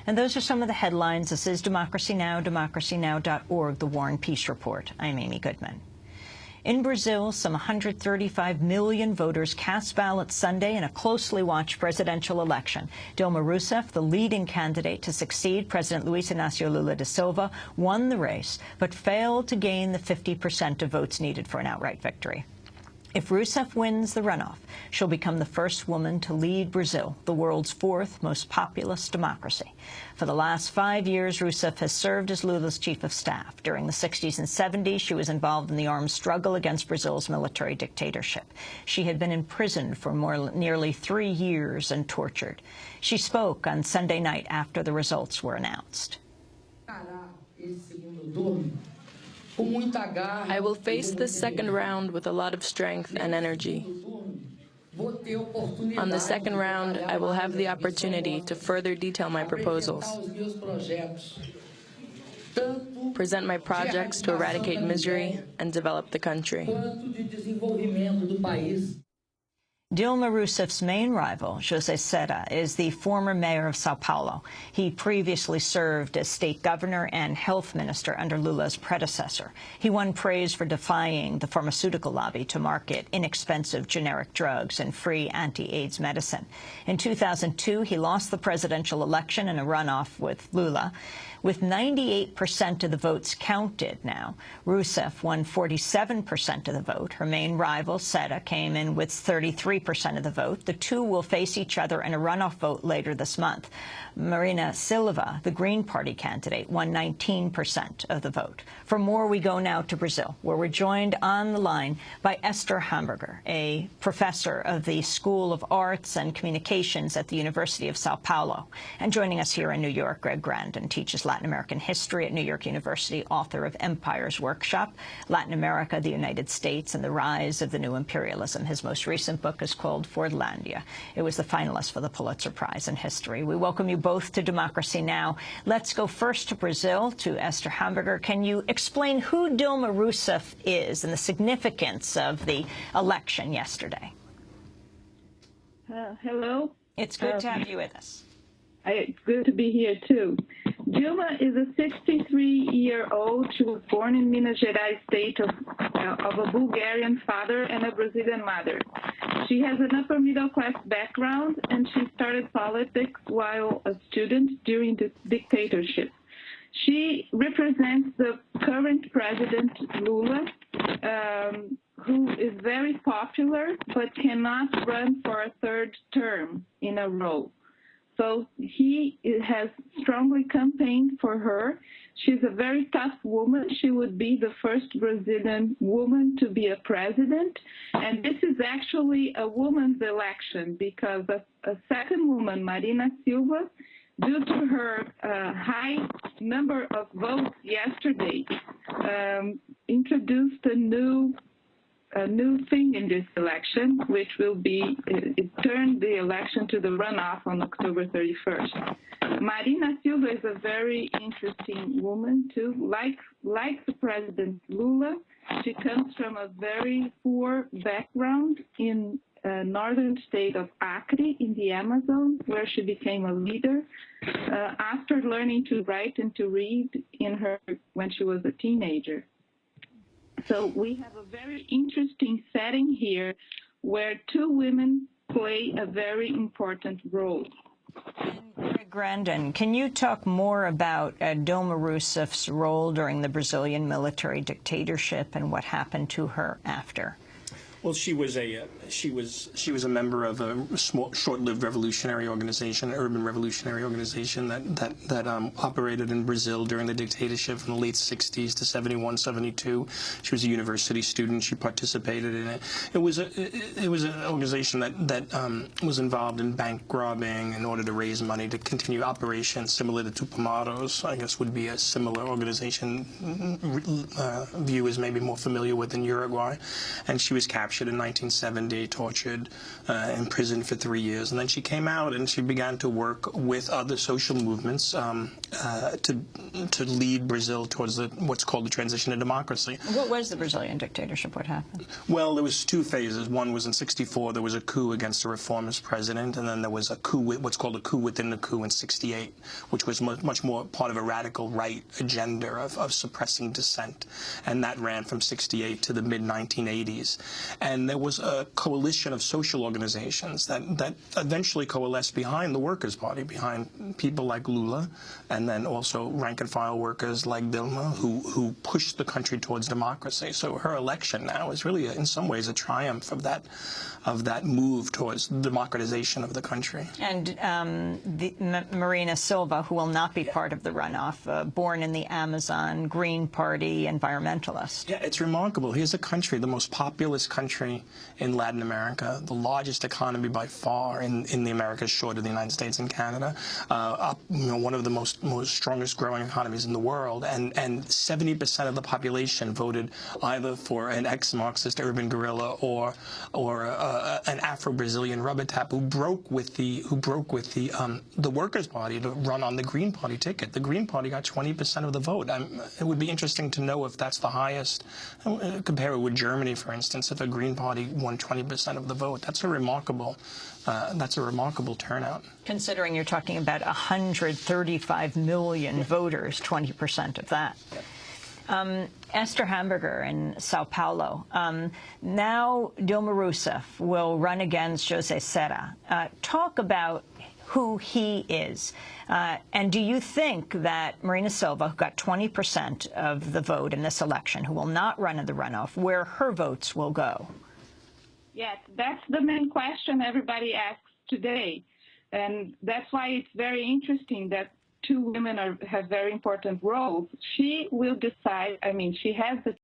And those are some of the headlines. This is Democracy Now!, democracynow.org, The War and Peace Report. I'm Amy Goodman. In Brazil, some 135 million voters cast ballots Sunday in a closely watched presidential election. Dilma Rousseff, the leading candidate to succeed President Luiz Inacio Lula da Silva, won the race, but failed to gain the 50% of votes needed for an outright victory. If Roussef wins the runoff, she'll become the first woman to lead Brazil, the world's fourth most populous democracy. For the last 5 years, Roussef has served as Lula's chief of staff. During the 60s and 70s, she was involved in the armed struggle against Brazil's military dictatorship. She had been imprisoned for nearly 3 years and tortured. She spoke on Sunday night after the results were announced. I will face this second round with a lot of strength and energy. On the second round, I will have the opportunity to further detail my proposals, present my projects to eradicate misery and develop the country. Dilma Rousseff's main rival, José Serra, is the former mayor of Sao Paulo. He previously served as state governor and health minister under Lula's predecessor. He won praise for defying the pharmaceutical lobby to market inexpensive generic drugs and free anti-AIDS medicine. In 2002, he lost the presidential election in a runoff with Lula. With 98% of the votes counted now, Roussef won 47% of the vote. Her main rival, Serra, came in with 33% of the vote. The two will face each other in a runoff vote later this month. Marina Silva, the Green Party candidate, won 19% of the vote. For more, we go now to Brazil, where we're joined on the line by Esther Hamburger, a professor of the School of Arts and Communications at the University of Sao Paulo. And joining us here in New York, Greg Grandin teaches Latin American history at New York University, author of Empires Workshop, Latin America, the United States, and the Rise of the New Imperialism. His most recent book is called Fordlandia. It was the finalist for the Pulitzer Prize in History. We welcome you both to Democracy Now! Let's go first to Brazil, to Esther Hamburger. Can you explain who Dilma Rousseff is and the significance of the election yesterday? Hello. It's good to have you with us. It's good to be here, too. Dilma is a 63-year-old. She was born in Minas Gerais state of a Bulgarian father and a Brazilian mother. She has an upper-middle-class background, and she started politics while a student during the dictatorship. She represents the current president, Lula, who is very popular but cannot run for a third term in a row. So he has strongly campaigned for her. She's a very tough woman. She would be the first Brazilian woman to be a president. And this is actually a woman's election because a second woman, Marina Silva, due to her high number of votes yesterday, introduced a new thing in this election, which will be, it turned the election to the runoff on October 31st. Marina Silva is a very interesting woman, too. Like the President Lula, she comes from a very poor background in northern state of Acre in the Amazon, where she became a leader after learning to write and to read when she was a teenager. So we have a very interesting setting here where two women play a very important role. Greg Grandin, can you talk more about Dilma Rousseff's role during the Brazilian military dictatorship and what happened to her after? Well, she was a member of a short-lived revolutionary organization, an urban revolutionary organization that operated in Brazil during the dictatorship from the late 60s to 71, 72. She was a university student. She participated in it. It was an organization that was involved in bank robbing in order to raise money to continue operations similar to Tupamaros. I guess would be a similar organization view is maybe more familiar with in Uruguay, and she was captured in 1970, tortured, imprisoned for 3 years, and then she came out and she began to work with other social movements to lead Brazil towards what's called the transition to democracy. What was the Brazilian dictatorship? What happened? Well, there was two phases. One was in '64. There was a coup against a reformist president, and then there was a coup, what's called a coup within the coup in '68, which was much more part of a radical right agenda of suppressing dissent, and that ran from '68 to the mid-1980s. And there was a coalition of social organizations that eventually coalesced behind the Workers' Party, behind people like Lula, and then also rank-and-file workers like Dilma, who pushed the country towards democracy. So her election now is really, in some ways, a triumph of that move towards democratization of the country. And Marina Silva, who will not be part of the runoff, born in the Amazon, Green Party, environmentalist. Yeah, it's remarkable. Here's a country, the most populous country in Latin America, the largest economy by far in the Americas, short of the United States and Canada, one of the most strongest growing economies in the world, and 70% of the population voted either for an ex-Marxist urban guerrilla or an Afro-Brazilian rubber tap who broke with the Workers' Party to run on the Green Party ticket. The Green Party got 20% of the vote. It would be interesting to know if that's the highest. Compare it with Germany, for instance. If a Green Party won 20% of the vote, that's a remarkable turnout. Considering you're talking about 135 million voters, 20% of that. Esther Hamburger in Sao Paulo. Now Dilma Rousseff will run against José Serra. Talk about who he is. And do you think that Marina Silva, who got 20% of the vote in this election, who will not run in the runoff, where her votes will go? Yes, that's the main question everybody asks today. And that's why it's very interesting that two women have very important roles. She will decide, I mean, she has the